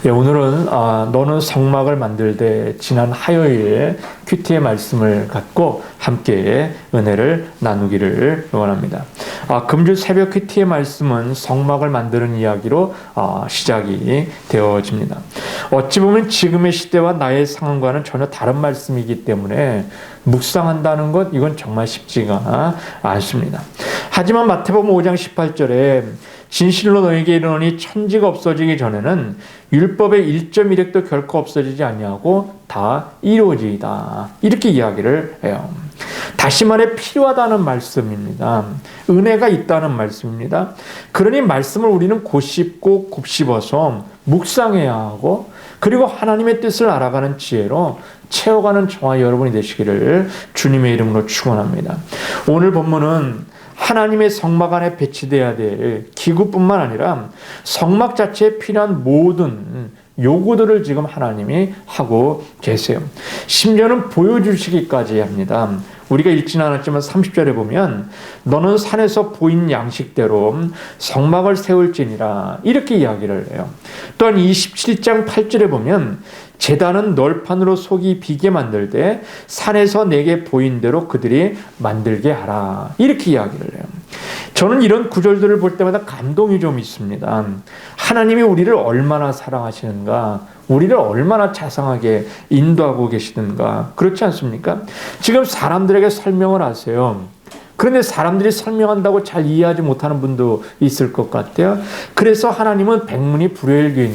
오늘은 너는 성막을 만들되 지난 화요일 큐티의 말씀을 갖고 함께 은혜를 나누기를 원합니다. 금주 새벽 큐티의 말씀은 성막을 만드는 이야기로 시작이 되어집니다. 어찌 보면 지금의 시대와 나의 상황과는 전혀 다른 말씀이기 때문에 묵상한다는 것, 이건 정말 쉽지가 않습니다. 하지만 마태복음 5장 18절에 진실로 너에게 이르노니 천지가 없어지기 전에는 율법의 1.1획도 결코 없어지지 아니하고 다 이루어지이다, 이렇게 이야기를 해요. 다시 말해 필요하다는 말씀입니다. 은혜가 있다는 말씀입니다. 그러니 말씀을 우리는 곱씹고 곱씹어서 묵상해야 하고, 그리고 하나님의 뜻을 알아가는 지혜로 채워가는 저와 여러분이 되시기를 주님의 이름으로 축원합니다. 오늘 본문은 하나님의 성막 안에 배치되어야 될 기구뿐만 아니라 성막 자체에 필요한 모든 요구들을 지금 하나님이 하고 계세요. 심지어는 보여주시기까지 합니다. 우리가 읽지는 않았지만 30절에 보면 너는 산에서 보인 양식대로 성막을 세울지니라, 이렇게 이야기를 해요. 또한 27장 8절에 보면 제단은 널판으로 속이 비게 만들되 산에서 내게 보인 대로 그들이 만들게 하라, 이렇게 이야기를 해요. 저는 이런 구절들을 볼 때마다 감동이 좀 있습니다. 하나님이 우리를 얼마나 사랑하시는가, 우리를 얼마나 자상하게 인도하고 계시는가, 그렇지 않습니까? 지금 사람들에게 설명을 하세요. 그런데 사람들이 설명한다고 잘 이해하지 못하는 분도 있을 것 같아요. 그래서 하나님은 백문이 불여일견,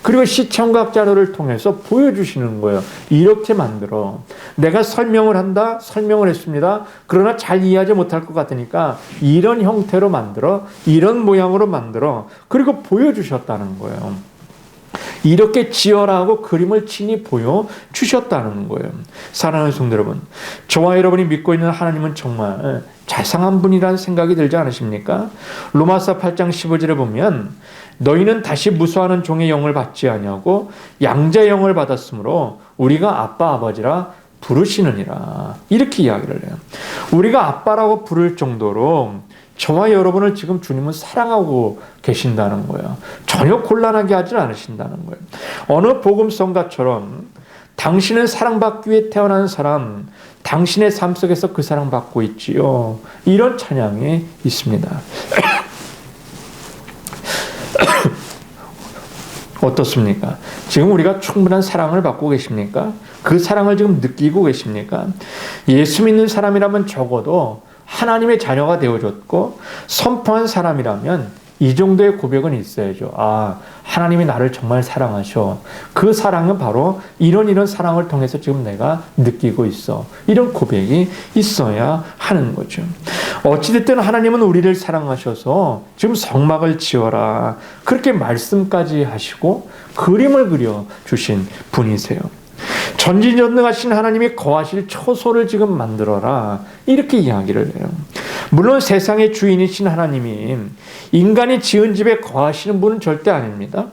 그리고 시청각 자료를 통해서 보여주시는 거예요. 이렇게 만들어. 내가 설명을 한다, 설명을 했습니다. 그러나 잘 이해하지 못할 것 같으니까 이런 형태로 만들어, 이런 모양으로 만들어, 그리고 보여주셨다는 거예요. 이렇게 지어라고 그림을 친히 보여주셨다는 거예요. 사랑하는 성도 여러분, 저와 여러분이 믿고 있는 하나님은 정말 자상한 분이라는 생각이 들지 않으십니까? 로마서 8장 15절에 보면 너희는 다시 무수하는 종의 영을 받지 아니하고 양자의 영을 받았으므로 우리가 아빠 아버지라 부르시느니라, 이렇게 이야기를 해요. 우리가 아빠라고 부를 정도로 저와 여러분을 지금 주님은 사랑하고 계신다는 거예요. 전혀 곤란하게 하지 않으신다는 거예요. 어느 복음성가처럼 당신은 사랑받기 위해 태어난 사람, 당신의 삶 속에서 그 사랑받고 있지요, 이런 찬양이 있습니다. 어떻습니까? 지금 우리가 충분한 사랑을 받고 계십니까? 그 사랑을 지금 느끼고 계십니까? 예수 믿는 사람이라면 적어도 하나님의 자녀가 되어줬고 선포한 사람이라면 이 정도의 고백은 있어야죠. 하나님이 나를 정말 사랑하셔. 그 사랑은 바로 이런 사랑을 통해서 지금 내가 느끼고 있어. 이런 고백이 있어야 하는 거죠. 어찌됐든 하나님은 우리를 사랑하셔서 지금 성막을 지어라, 그렇게 말씀까지 하시고 그림을 그려주신 분이세요. 전지전능하신 하나님이 거하실 처소를 지금 만들어라, 이렇게 이야기를 해요. 물론 세상의 주인이신 하나님이 인간이 지은 집에 거하시는 분은 절대 아닙니다.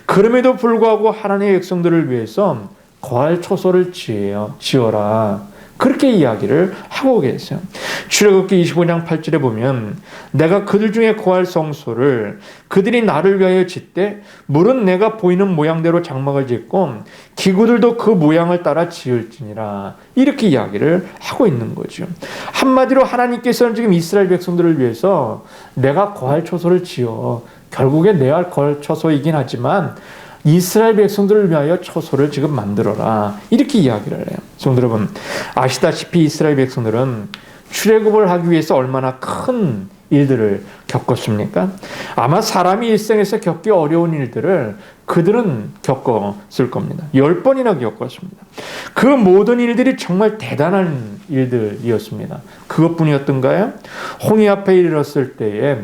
그럼에도 불구하고 하나님의 백성들을 위해서 거할 처소를 지어라, 그렇게 이야기를 하고 계세요. 출애굽기 25장 8절에 보면 내가 그들 중에 거할 성소를 그들이 나를 위하여 짓되 물은 내가 보이는 모양대로 장막을 짓고 기구들도 그 모양을 따라 지을지니라, 이렇게 이야기를 하고 있는 거죠. 한마디로 하나님께서는 지금 이스라엘 백성들을 위해서 내가 거할 처소를 지어, 결국에 내가 거할 처소이긴 하지만 이스라엘 백성들을 위하여 처소를 지금 만들어라, 이렇게 이야기를 해요. 성도 여러분, 아시다시피 이스라엘 백성들은 출애굽을 하기 위해서 얼마나 큰 일들을 겪었습니까? 아마 사람이 일생에서 겪기 어려운 일들을 그들은 겪었을 겁니다. 10번이나 겪었습니다. 그 모든 일들이 정말 대단한 일들이었습니다. 그것뿐이었던가요? 홍해 앞에 이르렀을 때에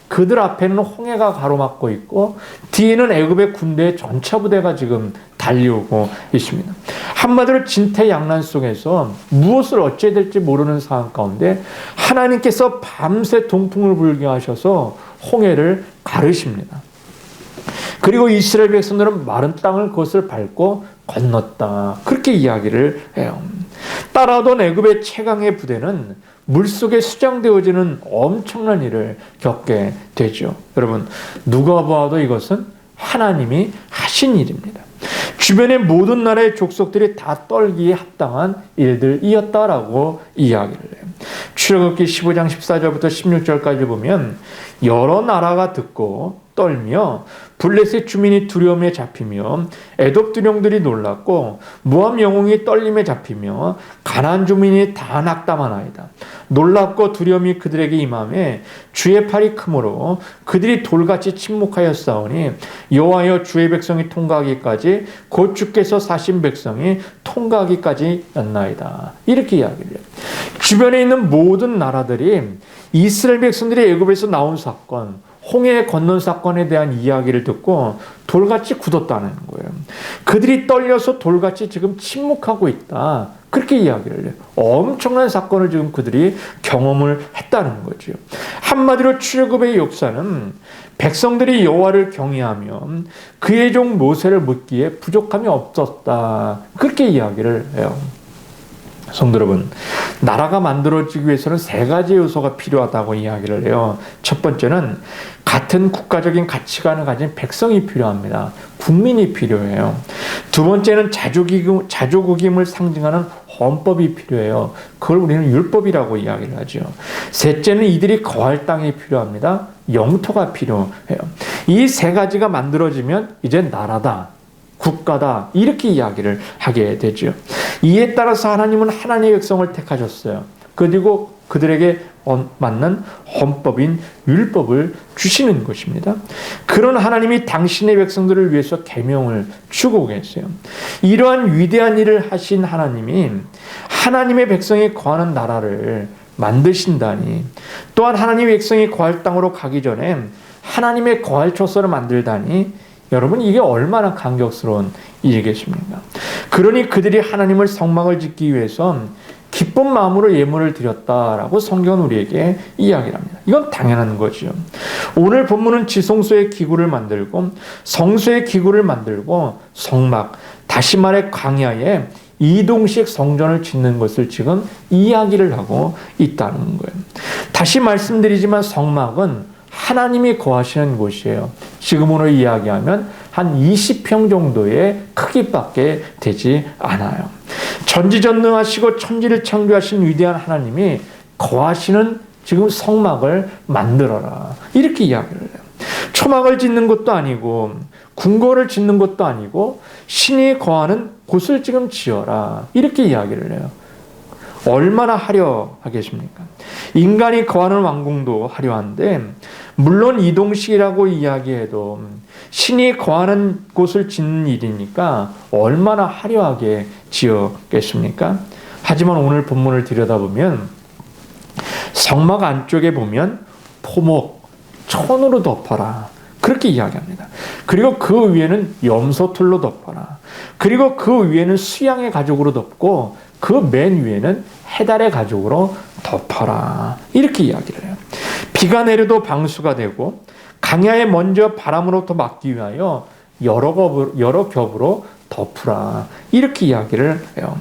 그들 앞에는 홍해가 가로막고 있고 뒤에는 애굽의 군대의 전차 부대가 지금 달려오고 있습니다. 한마디로 진퇴양난 속에서 무엇을 어찌해야 될지 모르는 상황 가운데 하나님께서 밤새 동풍을 불게 하셔서 홍해를 가르십니다. 그리고 이스라엘 백성들은 마른 땅을 그것을 밟고 건넜다, 그렇게 이야기를 해요. 따라오던 애굽의 최강의 부대는 물속에 수장되어지는 엄청난 일을 겪게 되죠. 여러분, 누가 봐도 이것은 하나님이 하신 하신 일입니다. 주변의 모든 나라의 족속들이 다 떨기에 합당한 일들이었다라고 이야기를 해요. 출애굽기 15장 14절부터 16절까지 보면 여러 나라가 듣고 떨며 블레셋 주민이 두려움에 잡히며 에돔 두령들이 놀랐고 모압 영웅이 떨림에 잡히며 가나안 주민이 다 낙담하나이다. 놀랍고 두려움이 그들에게 임하매 주의 팔이 크므로 그들이 돌같이 침묵하였사오니 여호와여 주의 백성이 통과하기까지 곧 주께서 사신 백성이 통과하기까지였나이다. 이렇게 이야기를 해요. 주변에 있는 모든 나라들이 이스라엘 백성들이 애굽에서 나온 사건, 홍해 건넌 사건에 대한 이야기를 듣고 돌같이 굳었다는 거예요. 그들이 떨려서 돌같이 지금 침묵하고 있다. 그렇게 이야기를 해요. 엄청난 사건을 지금 그들이 경험을 했다는 거죠. 한마디로 출애굽의 역사는 백성들이 여호와를 경외하며 그의 종 모세를 묻기에 부족함이 없었다. 그렇게 이야기를 해요. 성도 여러분, 나라가 만들어지기 위해서는 세 가지 요소가 필요하다고 이야기를 해요. 첫 번째는 같은 국가적인 가치관을 가진 백성이 필요합니다. 국민이 필요해요. 두 번째는 자주국임을 상징하는 헌법이 필요해요. 그걸 우리는 율법이라고 이야기를 하죠. 셋째는 이들이 거할 땅이 필요합니다. 영토가 필요해요. 이 세 가지가 만들어지면 이제 나라다, 국가다, 이렇게 이야기를 하게 되죠. 이에 따라서 하나님은 하나님의 백성을 택하셨어요. 그리고 그들에게 맞는 헌법인 율법을 주시는 것입니다. 그런 하나님이 당신의 백성들을 위해서 계명을 주고 계세요. 이러한 위대한 일을 하신 하나님이 하나님의 백성이 거하는 나라를 만드신다니, 또한 하나님의 백성이 거할 땅으로 가기 전에 하나님의 거할 처소를 만들다니, 여러분 이게 얼마나 감격스러운 일이겠습니까? 그러니 그들이 하나님을 성막을 짓기 위해서 기쁜 마음으로 예물을 드렸다라고 성경은 우리에게 이야기를 합니다. 이건 당연한 거죠. 오늘 본문은 지성소의 기구를 만들고 성소의 기구를 만들고 성막, 다시 말해 광야에 이동식 성전을 짓는 것을 지금 이야기를 하고 있다는 거예요. 다시 말씀드리지만 성막은 하나님이 거하시는 곳이에요. 지금으로 이야기하면 한 20평 정도의 크기밖에 되지 않아요. 전지전능하시고 천지를 창조하신 위대한 하나님이 거하시는 지금 성막을 만들어라. 이렇게 이야기를 해요. 초막을 짓는 것도 아니고 궁궐을 짓는 것도 아니고 신이 거하는 곳을 지금 지어라. 이렇게 이야기를 해요. 얼마나 화려하겠습니까? 인간이 거하는 왕궁도 화려한데 물론 이동식이라고 이야기해도 신이 거하는 곳을 짓는 일이니까 얼마나 화려하게 지었겠습니까? 하지만 오늘 본문을 들여다보면 성막 안쪽에 보면 토목, 천으로 덮어라. 그렇게 이야기합니다. 그리고 그 위에는 염소털로 덮어라. 그리고 그 위에는 수양의 가죽으로 덮고 그 맨 위에는 해달의 가죽으로 덮어라. 이렇게 이야기를 해요. 비가 내려도 방수가 되고 강야에 먼저 바람으로부터 막기 위하여 여러 겹으로 덮으라. 이렇게 이야기를 해요.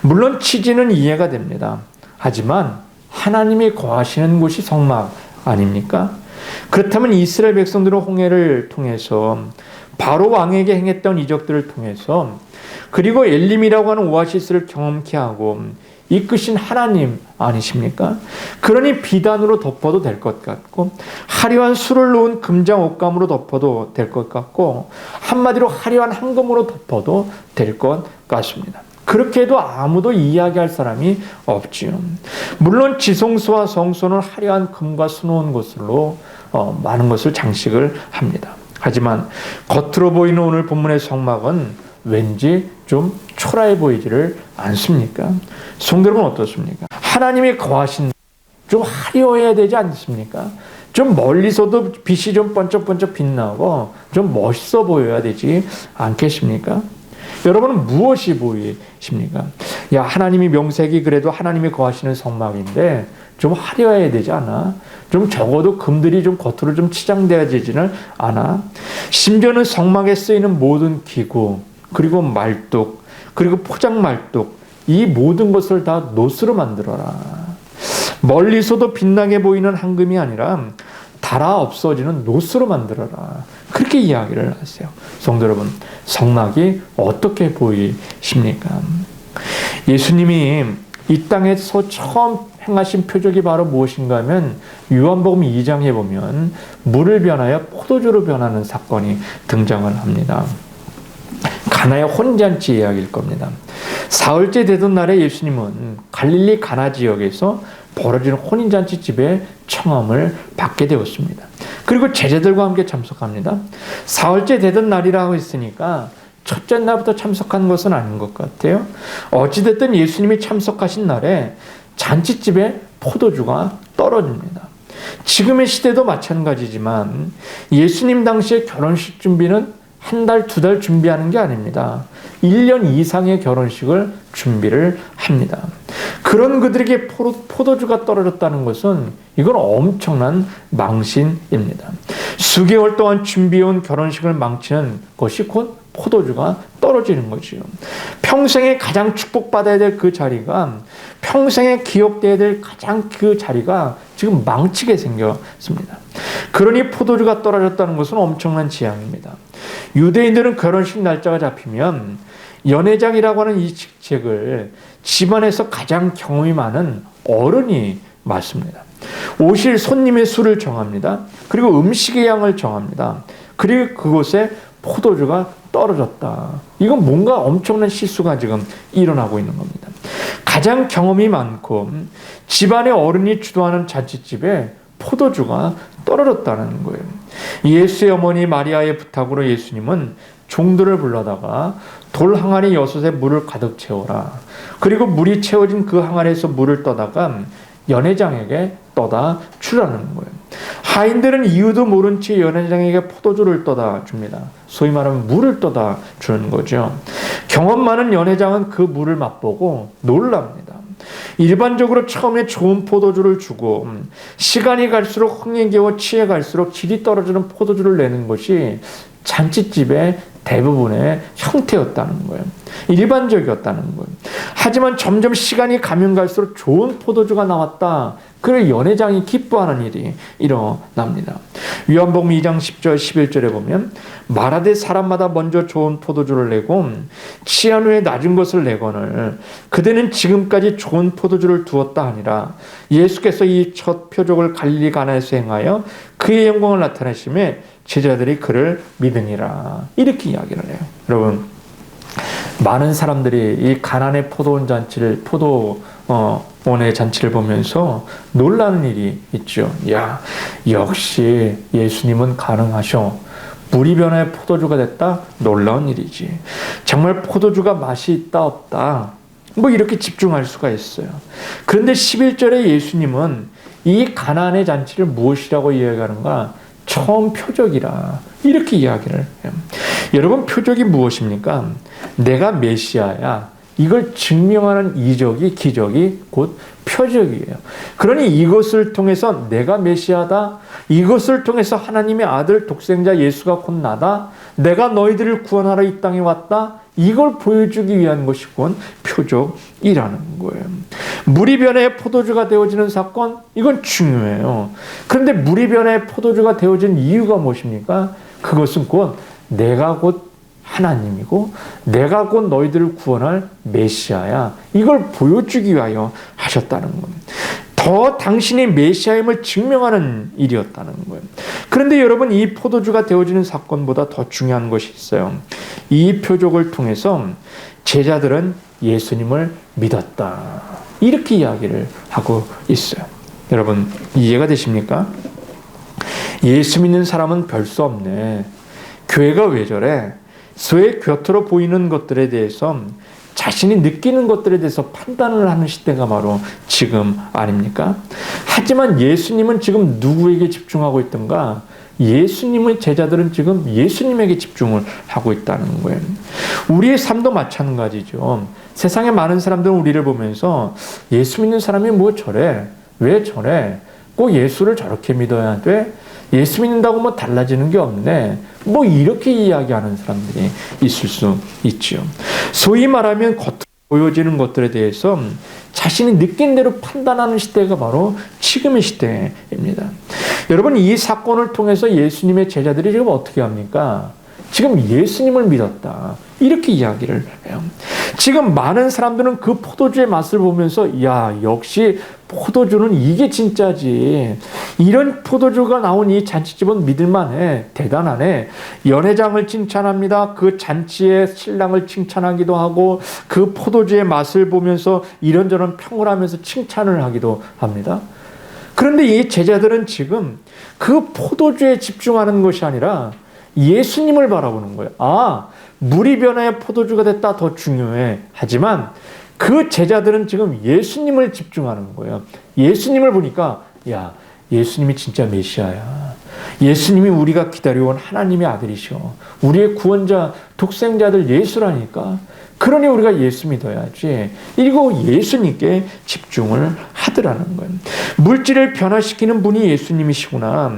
물론 취지는 이해가 됩니다. 하지만 하나님이 거하시는 곳이 성막 아닙니까? 그렇다면 이스라엘 백성들은 홍해를 통해서 바로 왕에게 행했던 이적들을 통해서 그리고 엘림이라고 하는 오아시스를 경험케 하고 이끄신 하나님 아니십니까? 그러니 비단으로 덮어도 될 것 같고 화려한 술을 놓은 금장 옷감으로 덮어도 될 것 같고 한마디로 화려한 황금으로 덮어도 될 것 같습니다. 그렇게 해도 아무도 이야기할 사람이 없지요. 물론 지성소와 성소는 화려한 금과 수놓은 것으로 많은 것을 장식을 합니다. 하지만 겉으로 보이는 오늘 본문의 성막은 왠지 좀 초라해 보이지를 않습니까? 성도 여러분 어떻습니까? 하나님이 거하신 좀 화려해야 되지 않습니까? 좀 멀리서도 빛이 좀 번쩍번쩍 빛나고 좀 멋있어 보여야 되지 않겠습니까? 여러분은 무엇이 보이십니까? 야, 하나님이 명색이 그래도 하나님이 거하시는 성막인데 좀 화려해야 되지 않아? 좀 적어도 금들이 좀 겉으로 좀 치장돼야 되지는 않아? 심지어는 성막에 쓰이는 모든 기구, 그리고 말뚝, 그리고 포장 말뚝, 이 모든 것을 다 노스로 만들어라. 멀리서도 빛나게 보이는 황금이 아니라 달아 없어지는 노스로 만들어라. 그렇게 이야기를 하세요. 성도 여러분, 성막이 어떻게 보이십니까? 예수님이 이 땅에서 처음 행하신 표적이 바로 무엇인가 하면 요한복음 2장에 보면 물을 변하여 포도주로 변하는 사건이 등장을 합니다. 가나의 혼잔치 이야기일 겁니다. 사흘째 되던 날에 예수님은 갈릴리 가나 지역에서 벌어지는 혼인잔치 집에 청함을 받게 되었습니다. 그리고 제자들과 함께 참석합니다. 사흘째 되던 날이라고 했으니까 첫째 날부터 참석한 것은 아닌 것 같아요. 어찌됐든 예수님이 참석하신 날에 잔치집에 포도주가 떨어집니다. 지금의 시대도 마찬가지지만 예수님 당시의 결혼식 준비는 한 달, 두 달 준비하는 게 아닙니다. 1년 이상의 결혼식을 준비를 합니다. 그런 그들에게 포도주가 떨어졌다는 것은 이건 엄청난 망신입니다. 수개월 동안 준비해온 결혼식을 망치는 것이 곧 포도주가 떨어지는 거지요. 평생에 가장 축복받아야 될 그 자리가, 평생에 기억돼야 될 가장 그 자리가 지금 망치게 생겼습니다. 그러니 포도주가 떨어졌다는 것은 엄청난 재앙입니다. 유대인들은 결혼식 날짜가 잡히면 연회장이라고 하는 이 직책을 집안에서 가장 경험이 많은 어른이 맡습니다. 오실 손님의 수를 정합니다. 그리고 음식의 양을 정합니다. 그리고 그곳에 포도주가 떨어졌다. 이건 뭔가 엄청난 실수가 지금 일어나고 있는 겁니다. 가장 경험이 많고 집안의 어른이 주도하는 잔치집에 포도주가 떨어졌다는 거예요. 예수의 어머니 마리아의 부탁으로 예수님은 종들을 불러다가 돌 항아리 6에 물을 가득 채워라. 그리고 물이 채워진 그 항아리에서 물을 떠다가 연회장에게 떠다 주라는 거예요. 하인들은 이유도 모른 채 연회장에게 포도주를 떠다 줍니다. 소위 말하면 물을 떠다 주는 거죠. 경험 많은 연회장은 그 물을 맛보고 놀랍니다. 일반적으로 처음에 좋은 포도주를 주고 시간이 갈수록 흥에 겨워 취해 갈수록 질이 떨어지는 포도주를 내는 것이 잔치집의 대부분의 형태였다는 거예요. 일반적이었다는 거예요. 하지만 점점 시간이 가면 갈수록 좋은 포도주가 나왔다. 그래 연회장이 기뻐하는 일이 일어납니다. 요한복음 2장 10절 11절에 보면 말하되 사람마다 먼저 좋은 포도주를 내고 취한 후에 낮은 것을 내거늘 그대는 지금까지 좋은 포도주를 두었다 하니라. 예수께서 이 첫 표적을 갈릴리 가나에서 행하여 그의 영광을 나타내심에 제자들이 그를 믿으니라. 이렇게 이야기를 해요. 여러분, 많은 사람들이 이 가나안의 포도원 잔치를 원의 잔치를 보면서 놀라는 일이 있죠. 야, 역시 예수님은 가능하셔. 물이 변해 포도주가 됐다? 놀라운 일이지. 정말 포도주가 맛이 있다 없다? 뭐 이렇게 집중할 수가 있어요. 그런데 11절에 예수님은 이 가나안의 잔치를 무엇이라고 이야기하는가? 처음 표적이라 이렇게 이야기를 해요. 여러분, 표적이 무엇입니까? 내가 메시아야. 이걸 증명하는 이적이, 기적이 곧 표적이에요. 그러니 이것을 통해서 내가 메시아다. 이것을 통해서 하나님의 아들 독생자 예수가 곧 나다. 내가 너희들을 구원하러 이 땅에 왔다. 이걸 보여주기 위한 것이 곧 표적이라는 거예요. 물이 변해 포도주가 되어지는 사건, 이건 중요해요. 그런데 물이 변해 포도주가 되어진 이유가 무엇입니까? 그것은 곧 내가 곧 하나님이고 내가 곧 너희들을 구원할 메시아야. 이걸 보여주기 위하여 하셨다는 겁니다. 더 당신의 메시아임을 증명하는 일이었다는 거예요. 그런데 여러분, 이 포도주가 되어지는 사건보다 더 중요한 것이 있어요. 이 표적을 통해서 제자들은 예수님을 믿었다. 이렇게 이야기를 하고 있어요. 여러분, 이해가 되십니까? 예수 믿는 사람은 별 수 없네. 교회가 왜 저래? 쇠 곁으로 보이는 것들에 대해서 자신이 느끼는 것들에 대해서 판단을 하는 시대가 바로 지금 아닙니까? 하지만 예수님은 지금 누구에게 집중하고 있던가? 예수님의 제자들은 지금 예수님에게 집중을 하고 있다는 거예요. 우리의 삶도 마찬가지죠. 세상에 많은 사람들은 우리를 보면서 예수 믿는 사람이 뭐 저래? 왜 저래? 꼭 예수를 저렇게 믿어야 돼? 예수 믿는다고 뭐 달라지는 게 없네. 뭐 이렇게 이야기하는 사람들이 있을 수 있죠. 소위 말하면 겉으로 보여지는 것들에 대해서 자신이 느낀 대로 판단하는 시대가 바로 지금의 시대입니다. 여러분, 이 사건을 통해서 예수님의 제자들이 지금 어떻게 합니까? 지금 예수님을 믿었다, 이렇게 이야기를 해요. 지금 많은 사람들은 그 포도주의 맛을 보면서 야, 역시 포도주는 이게 진짜지, 이런 포도주가 나온 이 잔치집은 믿을만해, 대단하네, 연회장을 칭찬합니다. 그 잔치의 신랑을 칭찬하기도 하고 그 포도주의 맛을 보면서 이런저런 평을 하면서 칭찬을 하기도 합니다. 그런데 이 제자들은 지금 그 포도주에 집중하는 것이 아니라 예수님을 바라보는 거예요. 아, 물이 변하여 포도주가 됐다, 더 중요해. 하지만 그 제자들은 지금 예수님을 집중하는 거예요. 예수님을 보니까 야, 예수님이 진짜 메시아야. 예수님이 우리가 기다려온 하나님의 아들이셔. 우리의 구원자, 독생자들 예수라니까. 그러니 우리가 예수 믿어야지. 이거 예수님께 집중을 하더라는 거예요. 물질을 변화시키는 분이 예수님이시구나.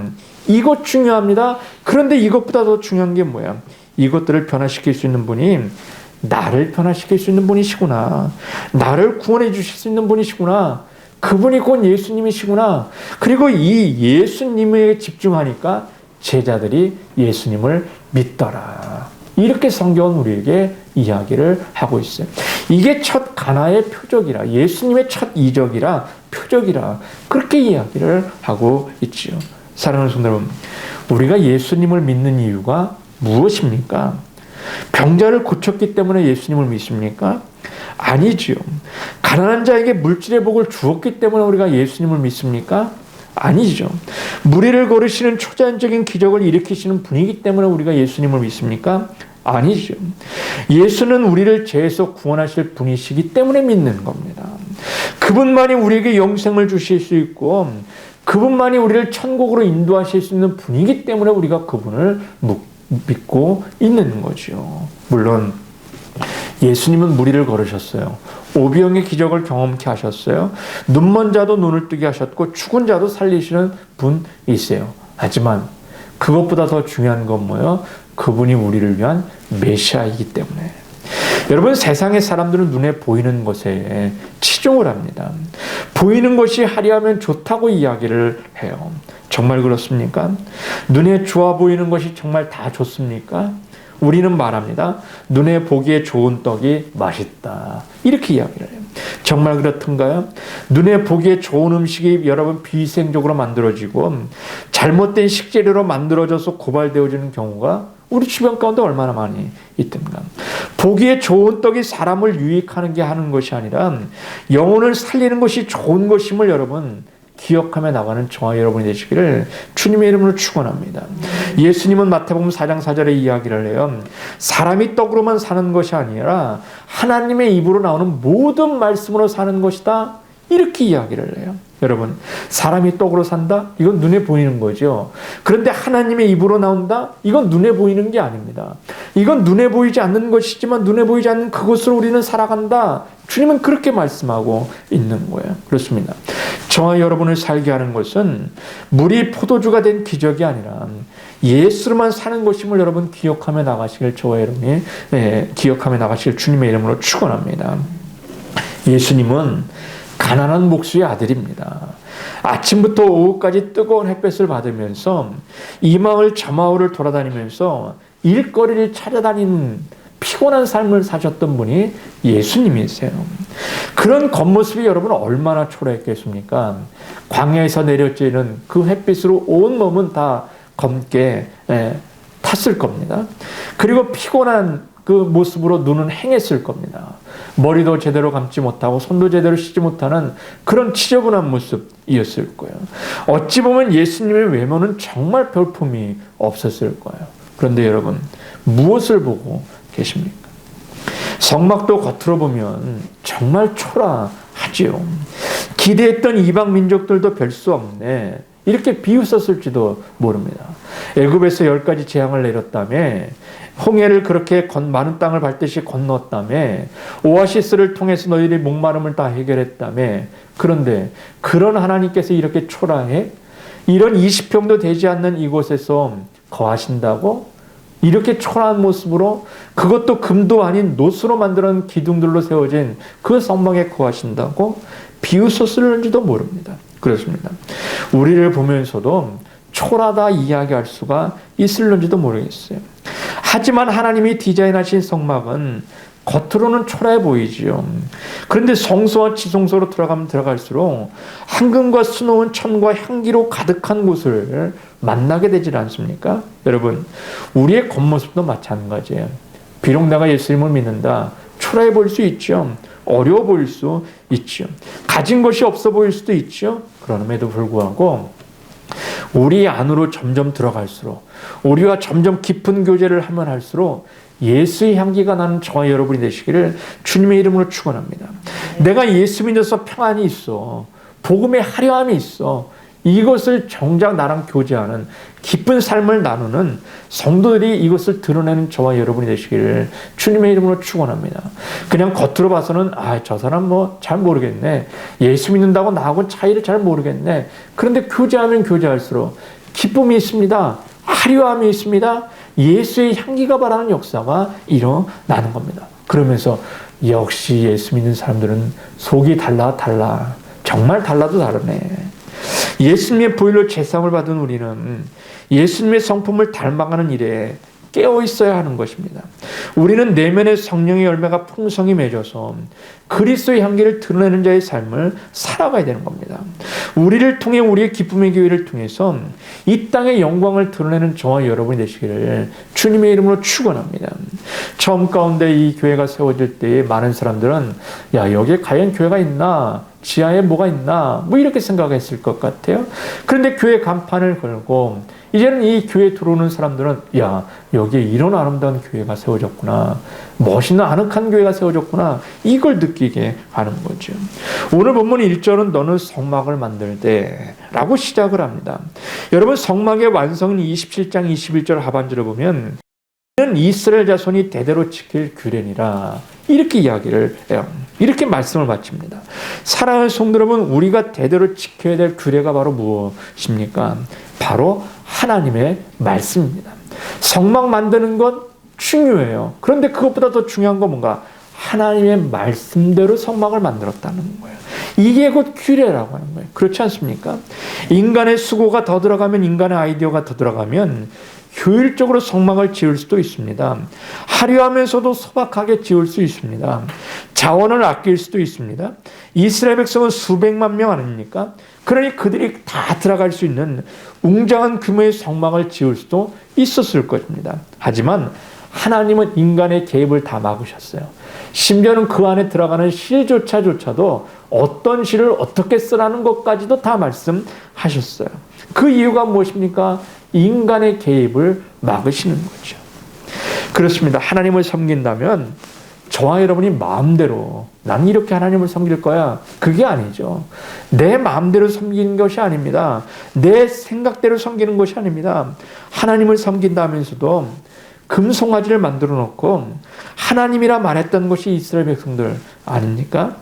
이것 중요합니다. 그런데 이것보다 더 중요한 게 뭐야? 이것들을 변화시킬 수 있는 분이 나를 변화시킬 수 있는 분이시구나. 나를 구원해 주실 수 있는 분이시구나. 그분이 곧 예수님이시구나. 그리고 이 예수님에 집중하니까 제자들이 예수님을 믿더라. 이렇게 성경은 우리에게 이야기를 하고 있어요. 이게 첫 가나의 표적이라, 예수님의 첫 이적이라, 표적이라, 그렇게 이야기를 하고 있지요. 사랑하는 성도 여러분, 우리가 예수님을 믿는 이유가 무엇입니까? 병자를 고쳤기 때문에 예수님을 믿습니까? 아니지요. 가난한 자에게 물질의 복을 주었기 때문에 우리가 예수님을 믿습니까? 아니죠. 무리를 거르시는 초자연적인 기적을 일으키시는 분이기 때문에 우리가 예수님을 믿습니까? 아니죠. 예수는 우리를 죄에서 구원하실 분이시기 때문에 믿는 겁니다. 그분만이 우리에게 영생을 주실 수 있고 그분만이 우리를 천국으로 인도하실 수 있는 분이기 때문에 우리가 그분을 믿고 있는 거죠. 물론 예수님은 무리를 걸으셨어요. 오병의 기적을 경험케 하셨어요. 눈먼 자도 눈을 뜨게 하셨고 죽은 자도 살리시는 분이세요. 하지만 그것보다 더 중요한 건 뭐예요? 그분이 우리를 위한 메시아이기 때문에. 여러분, 세상의 사람들은 눈에 보이는 것에 치중을 합니다. 보이는 것이 화려하면 좋다고 이야기를 해요. 정말 그렇습니까? 눈에 좋아 보이는 것이 정말 다 좋습니까? 우리는 말합니다. 눈에 보기에 좋은 떡이 맛있다, 이렇게 이야기를 해요. 정말 그렇던가요? 눈에 보기에 좋은 음식이 여러분 비위생적으로 만들어지고 잘못된 식재료로 만들어져서 고발되어지는 경우가 우리 주변 가운데 얼마나 많이 있던가. 보기에 좋은 떡이 사람을 유익하는 게 하는 것이 아니라 영혼을 살리는 것이 좋은 것임을 여러분 기억하며 나가는 저와 여러분이 되시기를 주님의 이름으로 축원합니다. 예수님은 마태복음 4장 4절에 이야기를 해요. 사람이 떡으로만 사는 것이 아니라 하나님의 입으로 나오는 모든 말씀으로 사는 것이다, 이렇게 이야기를 해요. 여러분, 사람이 떡으로 산다? 이건 눈에 보이는 거죠. 그런데 하나님의 입으로 나온다? 이건 눈에 보이는 게 아닙니다. 이건 눈에 보이지 않는 것이지만 눈에 보이지 않는 그것으로 우리는 살아간다. 주님은 그렇게 말씀하고 있는 거예요. 그렇습니다. 저와 여러분을 살게 하는 것은 물이 포도주가 된 기적이 아니라 예수로만 사는 것임을 여러분 기억하며 나가시길 저와 여러분이 기억하며 나가시길 주님의 이름으로 축원합니다. 예수님은 가난한 목수의 아들입니다. 아침부터 오후까지 뜨거운 햇볕을 받으면서 이 마을 저 마을을 돌아다니면서 일거리를 찾아다니는 피곤한 삶을 사셨던 분이 예수님이세요. 그런 겉모습이 여러분 얼마나 초라했겠습니까? 광야에서 내려지는 그 햇빛으로 온 몸은 다 검게 탔을 겁니다. 그리고 피곤한 그 모습으로 눈은 행했을 겁니다. 머리도 제대로 감지 못하고 손도 제대로 씻지 못하는 그런 지저분한 모습이었을 거예요. 어찌 보면 예수님의 외모는 정말 별품이 없었을 거예요. 그런데 여러분, 무엇을 보고 계십니까? 성막도 겉으로 보면 정말 초라하지요. 기대했던 이방 민족들도 별 수 없네, 이렇게 비웃었을지도 모릅니다. 애굽에서 10가지 재앙을 내렸다며, 홍해를 그렇게 많은 땅을 밟듯이 건넜다며, 오아시스를 통해서 너희들의 목마름을 다 해결했다며, 그런데 그런 하나님께서 이렇게 초라해? 이런 20평도 되지 않는 이곳에서 거하신다고? 이렇게 초라한 모습으로, 그것도 금도 아닌 노수로 만들어낸 기둥들로 세워진 그 성막에 거하신다고? 비웃었을는지도 모릅니다. 그렇습니다. 우리를 보면서도 초라하다 이야기할 수가 있을런지도 모르겠어요. 하지만 하나님이 디자인하신 성막은 겉으로는 초라해 보이지요. 그런데 성소와 지성소로 들어가면 들어갈수록 황금과 수놓은 천과 향기로 가득한 곳을 만나게 되질 않습니까? 여러분, 우리의 겉모습도 마찬가지예요. 비록 내가 예수님을 믿는다, 초라해 보일 수 있죠. 어려워 보일 수 있죠. 가진 것이 없어 보일 수도 있죠. 그럼에도 불구하고 우리 안으로 점점 들어갈수록, 우리와 점점 깊은 교제를 하면 할수록 예수의 향기가 나는 저와 여러분이 되시기를 주님의 이름으로 축원합니다. 내가 예수 믿어서 평안이 있어, 복음의 화려함이 있어, 이것을 정작 나랑 교제하는 기쁜 삶을 나누는 성도들이 이것을 드러내는 저와 여러분이 되시기를 주님의 이름으로 축원합니다. 그냥 겉으로 봐서는 저 사람 뭐 잘 모르겠네, 예수 믿는다고 나하고 차이를 잘 모르겠네. 그런데 교제하면 교제할수록 기쁨이 있습니다. 화려함이 있습니다. 예수의 향기가 바라는 역사가 일어나는 겁니다. 그러면서 역시 예수 믿는 사람들은 속이 달라 정말 달라도 다르네. 예수님의 보혈로 제사함을 받은 우리는 예수님의 성품을 닮아가는 일에 깨어 있어야 하는 것입니다. 우리는 내면의 성령의 열매가 풍성히 맺어서 그리스도의 향기를 드러내는 자의 삶을 살아가야 되는 겁니다. 우리를 통해 우리의 기쁨의 교회를 통해서 이 땅의 영광을 드러내는 저와 여러분이 되시기를 주님의 이름으로 축원합니다. 처음 가운데 이 교회가 세워질 때에 많은 사람들은 여기에 과연 교회가 있나? 지하에 뭐가 있나? 뭐 이렇게 생각했을 것 같아요. 그런데 교회 간판을 걸고 이제는 이 교회에 들어오는 사람들은 여기에 이런 아름다운 교회가 세워졌구나, 멋있는 아늑한 교회가 세워졌구나, 이걸 느끼게 하는 거죠. 오늘 본문 1절은 너는 성막을 만들되 라고 시작을 합니다. 여러분, 성막의 완성은 27장 21절 하반절을 보면 이는 이스라엘 자손이 대대로 지킬 규례니라, 이렇게 이야기를 해요. 이렇게 말씀을 마칩니다. 사랑하는 성도 여러분, 우리가 대대로 지켜야 될 규례가 바로 무엇입니까? 바로 하나님의 말씀입니다. 성막 만드는 건 중요해요. 그런데 그것보다 더 중요한 건 뭔가? 하나님의 말씀대로 성막을 만들었다는 거예요. 이게 곧 규례라고 하는 거예요. 그렇지 않습니까? 인간의 수고가 더 들어가면, 인간의 아이디어가 더 들어가면 효율적으로 성막을 지을 수도 있습니다. 화려하면서도 소박하게 지을 수 있습니다. 자원을 아낄 수도 있습니다. 이스라엘 백성은 수백만 명 아닙니까? 그러니 그들이 다 들어갈 수 있는 웅장한 규모의 성막을 지을 수도 있었을 것입니다. 하지만 하나님은 인간의 개입을 다 막으셨어요. 심지어는 그 안에 들어가는 실조차도 어떤 실을 어떻게 쓰라는 것까지도 다 말씀하셨어요. 그 이유가 무엇입니까? 인간의 개입을 막으시는 거죠. 그렇습니다. 하나님을 섬긴다면 저와 여러분이 마음대로 난 이렇게 하나님을 섬길 거야, 그게 아니죠. 내 마음대로 섬기는 것이 아닙니다. 내 생각대로 섬기는 것이 아닙니다. 하나님을 섬긴다면서도 금송아지를 만들어 놓고 하나님이라 말했던 것이 이스라엘 백성들 아닙니까?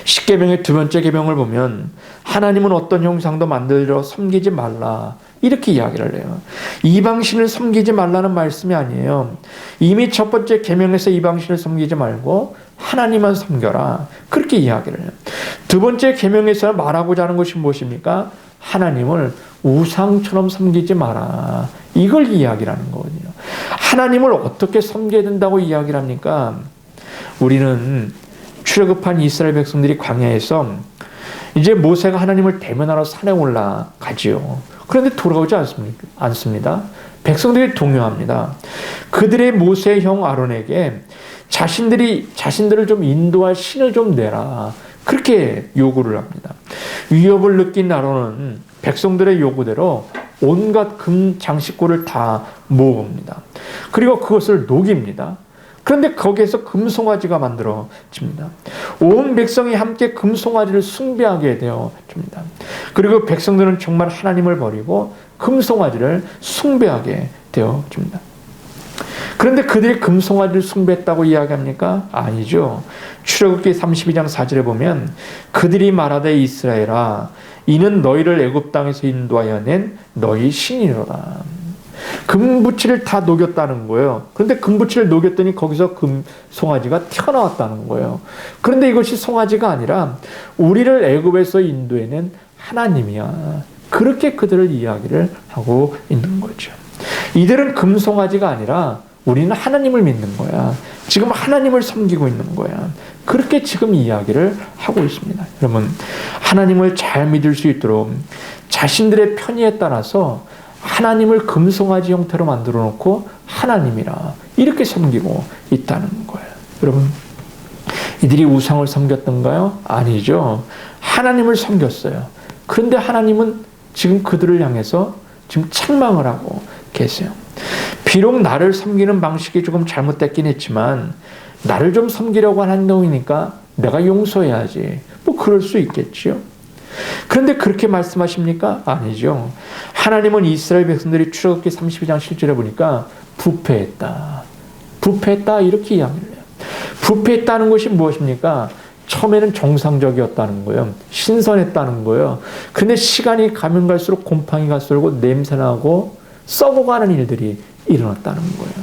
십계명의 두 번째 계명을 보면 하나님은 어떤 형상도 만들어 섬기지 말라, 이렇게 이야기를 해요. 이방신을 섬기지 말라는 말씀이 아니에요. 이미 첫 번째 계명에서 이방신을 섬기지 말고 하나님만 섬겨라, 그렇게 이야기를 해요. 두 번째 계명에서 말하고자 하는 것이 무엇입니까? 하나님을 우상처럼 섬기지 마라, 이걸 이야기하는 거거든요. 하나님을 어떻게 섬겨야 된다고 이야기를 합니까? 우리는 출애굽한 이스라엘 백성들이 광야에서 이제 모세가 하나님을 대면하러 산에 올라가지요. 그런데 돌아오지 않습니다. 백성들이 동요합니다. 그들의 모세의 형 아론에게 자신들을 좀 인도할 신을 좀 내라, 그렇게 요구를 합니다. 위협을 느낀 아론은 백성들의 요구대로 온갖 금 장식고를 다 모읍니다. 그리고 그것을 녹입니다. 그런데 거기에서 금송아지가 만들어집니다. 온 백성이 함께 금송아지를 숭배하게 되어집니다. 그리고 백성들은 정말 하나님을 버리고 금송아지를 숭배하게 되어집니다. 그런데 그들이 금송아지를 숭배했다고 이야기합니까? 아니죠. 출애굽기 32장 4절에 보면 그들이 말하되 이스라엘아, 이는 너희를 애굽 땅에서 인도하여 낸 너희 신이로라. 금부치를 다 녹였다는 거예요. 그런데 금부치를 녹였더니 거기서 금송아지가 튀어나왔다는 거예요. 그런데 이것이 송아지가 아니라 우리를 애굽에서 인도해낸 하나님이야, 그렇게 그들을 이야기를 하고 있는 거죠. 이들은 금송아지가 아니라 우리는 하나님을 믿는 거야. 지금 하나님을 섬기고 있는 거야. 그렇게 지금 이야기를 하고 있습니다. 여러분, 하나님을 잘 믿을 수 있도록 자신들의 편의에 따라서 하나님을 금송아지 형태로 만들어 놓고 하나님이라 이렇게 섬기고 있다는 거예요. 여러분, 이들이 우상을 섬겼던가요? 아니죠. 하나님을 섬겼어요. 그런데 하나님은 지금 그들을 향해서 지금 책망을 하고 계세요. 비록 나를 섬기는 방식이 조금 잘못됐긴 했지만 나를 좀 섬기려고 하는 행동이니까 내가 용서해야지. 뭐 그럴 수 있겠지요. 그런데 그렇게 말씀하십니까? 아니죠. 하나님은 이스라엘 백성들이 출애굽기 32장 7절에 보니까 부패했다. 부패했다 이렇게 이야기를 해요. 부패했다는 것이 무엇입니까? 처음에는 정상적이었다는 거예요. 신선했다는 거예요. 근데 시간이 가면 갈수록 곰팡이가 썰고 냄새나고 썩어가는 일들이 일어났다는 거예요.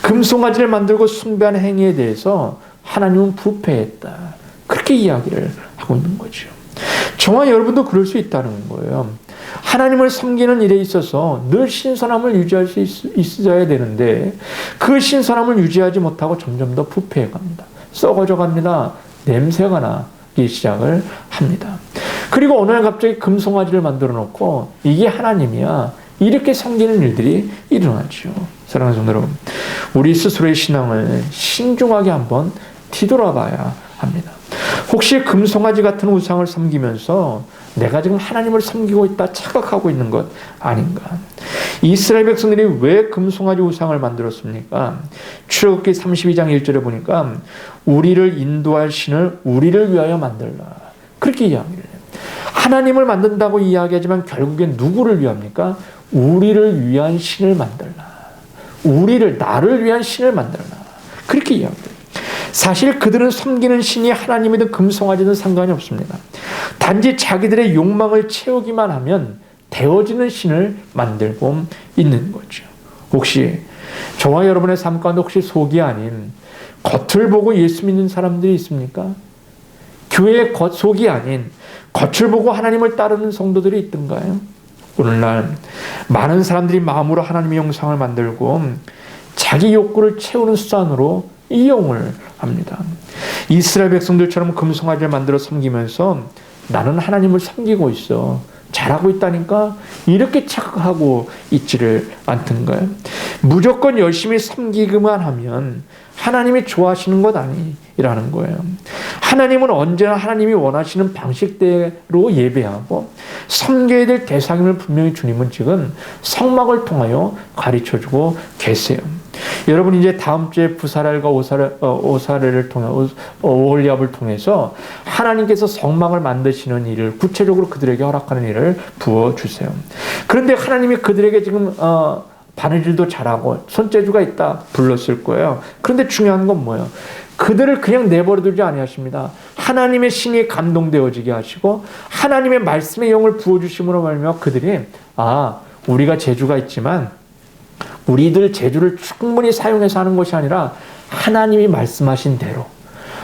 금송아지를 만들고 숭배하는 행위에 대해서 하나님은 부패했다. 그렇게 이야기를 하고 있는 거죠. 저와 여러분도 그럴 수 있다는 거예요. 하나님을 섬기는 일에 있어서 늘 신선함을 유지할 수 있어야 되는데 그 신선함을 유지하지 못하고 점점 더 부패해 갑니다. 썩어져 갑니다. 냄새가 나기 시작을 합니다. 그리고 어느 날 갑자기 금송아지를 만들어 놓고 이게 하나님이야. 이렇게 섬기는 일들이 일어나죠. 사랑하는 성도 여러분, 우리 스스로의 신앙을 신중하게 한번 뒤돌아봐야 합니다. 혹시 금송아지 같은 우상을 섬기면서 내가 지금 하나님을 섬기고 있다 착각하고 있는 것 아닌가? 이스라엘 백성들이 왜 금송아지 우상을 만들었습니까? 출애굽기 32장 1절에 보니까 우리를 인도할 신을 우리를 위하여 만들라. 그렇게 이야기를 해요. 하나님을 만든다고 이야기하지만 결국엔 누구를 위합니까? 우리를 위한 신을 만들라. 나를 위한 신을 만들라. 그렇게 이야기해요. 사실 그들은 섬기는 신이 하나님이든 금송아지든 상관이 없습니다. 단지 자기들의 욕망을 채우기만 하면 되어지는 신을 만들고 있는 거죠. 혹시 저와 여러분의 삶 가운데 혹시 속이 아닌 겉을 보고 예수 믿는 사람들이 있습니까? 교회의 속이 아닌 겉을 보고 하나님을 따르는 성도들이 있던가요? 오늘날 많은 사람들이 마음으로 하나님의 형상을 만들고 자기 욕구를 채우는 수단으로 이용을 합니다. 이스라엘 백성들처럼 금송아지를 만들어 섬기면서 나는 하나님을 섬기고 있어. 잘하고 있다니까? 이렇게 착각하고 있지를 않던가요? 무조건 열심히 섬기기만 하면 하나님이 좋아하시는 것 아니라는 거예요. 하나님은 언제나 하나님이 원하시는 방식대로 예배하고 섬겨야 될 대상임을 분명히 주님은 지금 성막을 통하여 가르쳐주고 계세요. 여러분 이제 다음 주에 부사렐과 오사렐을 통해 오홀리압을 통해서 하나님께서 성막을 만드시는 일을 구체적으로 그들에게 허락하는 일을 부어주세요. 그런데 하나님이 그들에게 지금 바느질도 잘하고 손재주가 있다 불렀을 거예요. 그런데 중요한 건 뭐예요? 그들을 그냥 내버려두지 아니하십니다. 하나님의 신이 감동되어지게 하시고 하나님의 말씀의 영을 부어주심으로 말미암아 그들이 우리가 재주가 있지만 우리들 재주를 충분히 사용해서 하는 것이 아니라 하나님이 말씀하신 대로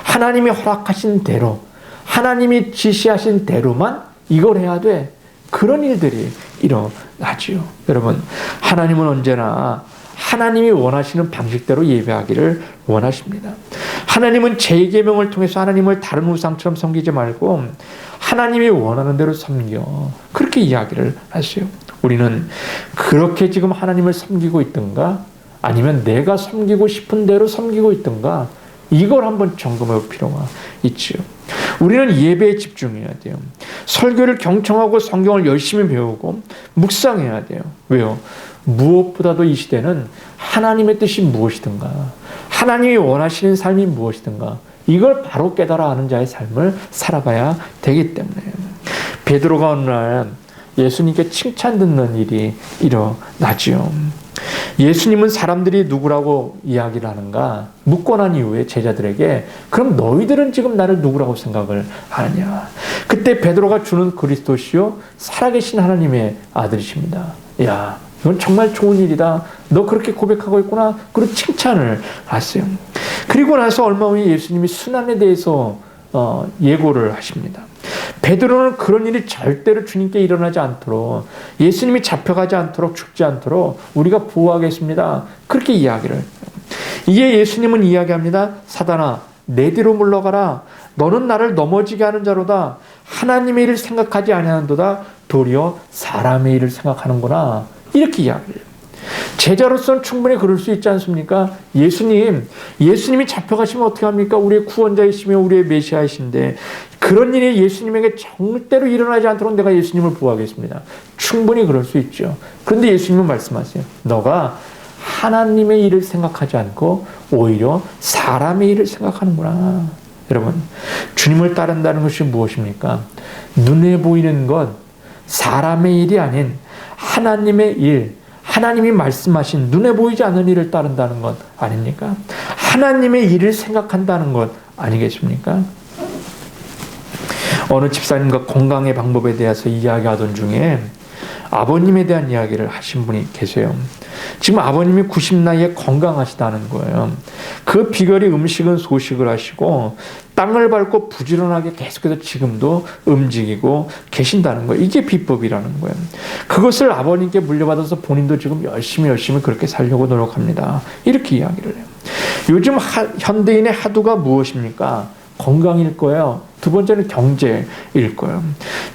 하나님이 허락하신 대로 하나님이 지시하신 대로만 이걸 해야 돼. 그런 일들이 일어나지요. 여러분, 하나님은 언제나 하나님이 원하시는 방식대로 예배하기를 원하십니다. 하나님은 제 계명을 통해서 하나님을 다른 우상처럼 섬기지 말고 하나님이 원하는 대로 섬겨. 그렇게 이야기를 하세요. 우리는 그렇게 지금 하나님을 섬기고 있던가 아니면 내가 섬기고 싶은 대로 섬기고 있던가 이걸 한번 점검해 볼 필요가 있지요. 우리는 예배에 집중해야 돼요. 설교를 경청하고 성경을 열심히 배우고 묵상해야 돼요. 왜요? 무엇보다도 이 시대는 하나님의 뜻이 무엇이든가 하나님이 원하시는 삶이 무엇이든가 이걸 바로 깨달아 아는 자의 삶을 살아가야 되기 때문에 베드로가 어느 날 예수님께 칭찬 듣는 일이 일어나지요. 예수님은 사람들이 누구라고 이야기를 하는가 묻고 난 이후에 제자들에게 그럼 너희들은 지금 나를 누구라고 생각을 하느냐. 그때 베드로가 주는 그리스도시요 살아계신 하나님의 아들이십니다. 야, 이건 정말 좋은 일이다. 너 그렇게 고백하고 있구나. 그리고 칭찬을 하세요. 그리고 나서 얼마 후에 예수님이 순환에 대해서 예고를 하십니다. 베드로는 그런 일이 절대로 주님께 일어나지 않도록, 예수님이 잡혀가지 않도록, 죽지 않도록 우리가 보호하겠습니다. 그렇게 이야기를 해요. 이에 예수님은 이야기합니다. 사단아, 내 뒤로 물러가라. 너는 나를 넘어지게 하는 자로다. 하나님의 일을 생각하지 아니하는도다. 도리어 사람의 일을 생각하는구나. 이렇게 이야기해요. 제자로서는 충분히 그럴 수 있지 않습니까? 예수님이 잡혀가시면 어떻게 합니까? 우리의 구원자이시며 우리의 메시아이신데 그런 일이 예수님에게 절대로 일어나지 않도록 내가 예수님을 보호하겠습니다. 충분히 그럴 수 있죠. 그런데 예수님은 말씀하세요. 너가 하나님의 일을 생각하지 않고 오히려 사람의 일을 생각하는구나. 여러분, 주님을 따른다는 것이 무엇입니까? 눈에 보이는 것, 사람의 일이 아닌 하나님의 일, 하나님이 말씀하신 눈에 보이지 않는 일을 따른다는 것 아닙니까? 하나님의 일을 생각한다는 것 아니겠습니까? 어느 집사님과 건강의 방법에 대해서 이야기하던 중에 아버님에 대한 이야기를 하신 분이 계세요. 지금 아버님이 90 나이에 건강하시다는 거예요. 그 비결이 음식은 소식을 하시고 땅을 밟고 부지런하게 계속해서 지금도 움직이고 계신다는 거예요. 이게 비법이라는 거예요. 그것을 아버님께 물려받아서 본인도 지금 열심히 그렇게 살려고 노력합니다. 이렇게 이야기를 해요. 요즘 현대인의 하두가 무엇입니까? 건강일 거예요. 두 번째는 경제일 거예요.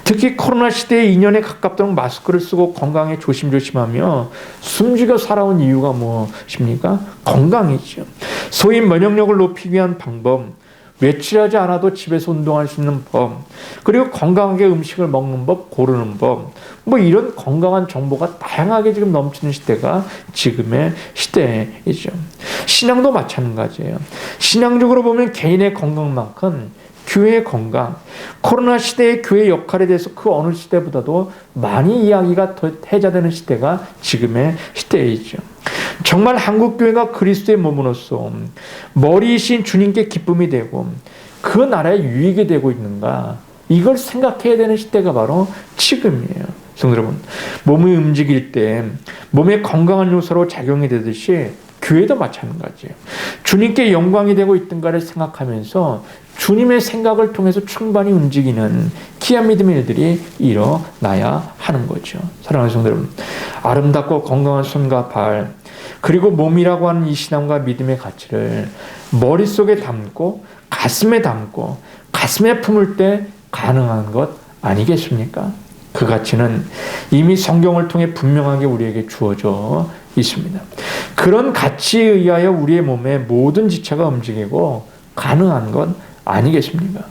특히 코로나 시대에 2년에 가깝도록 마스크를 쓰고 건강에 조심하며 숨죽여 살아온 이유가 무엇입니까? 건강이죠. 소위 면역력을 높이기 위한 방법, 외출하지 않아도 집에서 운동할 수 있는 법, 그리고 건강하게 음식을 먹는 법, 고르는 법, 이런 건강한 정보가 다양하게 지금 넘치는 시대가 지금의 시대이죠. 신앙도 마찬가지예요. 신앙적으로 보면 개인의 건강만큼 교회의 건강, 코로나 시대의 교회의 역할에 대해서 그 어느 시대보다도 많이 이야기가 더 해자되는 시대가 지금의 시대이죠. 정말 한국교회가 그리스도의 몸으로서 머리이신 주님께 기쁨이 되고 그 나라에 유익이 되고 있는가, 이걸 생각해야 되는 시대가 바로 지금이에요. 성도 여러분, 몸이 움직일 때 몸의 건강한 요소로 작용이 되듯이 교회도 마찬가지예요. 주님께 영광이 되고 있던가를 생각하면서 주님의 생각을 통해서 충만히 움직이는 귀한 믿음의 일들이 일어나야 하는 거죠. 사랑하는 성도 여러분, 아름답고 건강한 손과 발, 그리고 몸이라고 하는 이 신앙과 믿음의 가치를 머릿속에 담고 가슴에 담고 가슴에 품을 때 가능한 것 아니겠습니까? 그 가치는 이미 성경을 통해 분명하게 우리에게 주어져 있습니다. 그런 가치에 의하여 우리의 몸의 모든 지체가 움직이고 가능한 것 아니겠습니까?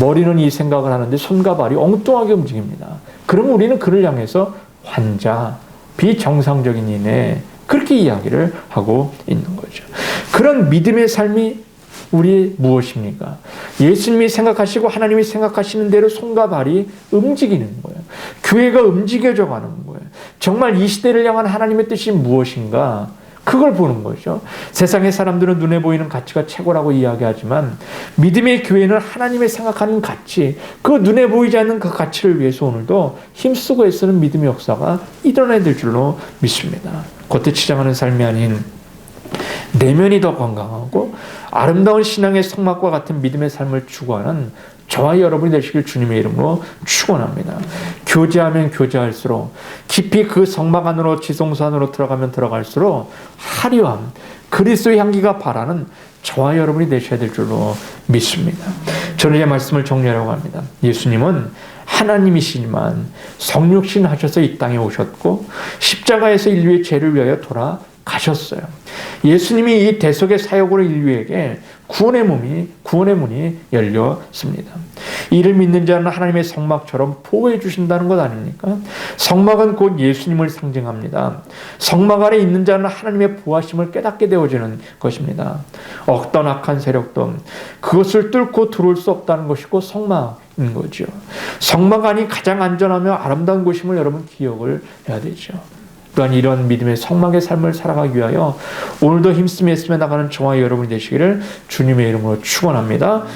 머리는 이 생각을 하는데 손과 발이 엉뚱하게 움직입니다. 그럼 우리는 그를 향해서 환자, 비정상적인 이네, 그렇게 이야기를 하고 있는 거죠. 그런 믿음의 삶이 우리 무엇입니까? 예수님이 생각하시고 하나님이 생각하시는 대로 손과 발이 움직이는 거예요. 교회가 움직여져 가는 거예요. 정말 이 시대를 향한 하나님의 뜻이 무엇인가? 그걸 보는 거죠. 세상의 사람들은 눈에 보이는 가치가 최고라고 이야기하지만 믿음의 교회는 하나님의 생각하는 가치, 그 눈에 보이지 않는 그 가치를 위해서 오늘도 힘쓰고 애쓰는 믿음의 역사가 일어나야 될 줄로 믿습니다. 겉에 치장하는 삶이 아닌 내면이 더 건강하고 아름다운 신앙의 성막과 같은 믿음의 삶을 추구하는 저와 여러분이 되시길 주님의 이름으로 축원합니다. 교제하면 교제할수록 깊이 그 성막 안으로 지성소 안으로 들어가면 들어갈수록 화려한 그리스도의 향기가 바라는 저와 여러분이 되셔야 될 줄로 믿습니다. 저는 이 말씀을 정리하려고 합니다. 예수님은 하나님이시지만 성육신 하셔서 이 땅에 오셨고 십자가에서 인류의 죄를 위하여 돌아가셨어요. 예수님이 이 대속의 사역으로 인류에게 구원의 문이 열렸습니다. 이를 믿는 자는 하나님의 성막처럼 보호해 주신다는 것 아닙니까? 성막은 곧 예수님을 상징합니다. 성막 아래 있는 자는 하나님의 보호하심을 깨닫게 되어지는 것입니다. 어떤 악한 세력도 그것을 뚫고 들어올 수 없다는 것이고 성막인 거죠. 성막 안이 가장 안전하며 아름다운 곳임을 여러분 기억을 해야 되죠. 또한 이런 믿음의 성막의 삶을 살아가기 위하여 오늘도 힘쓰며 애쓰며 나가는 저와 여러분이 되시기를 주님의 이름으로 축원합니다.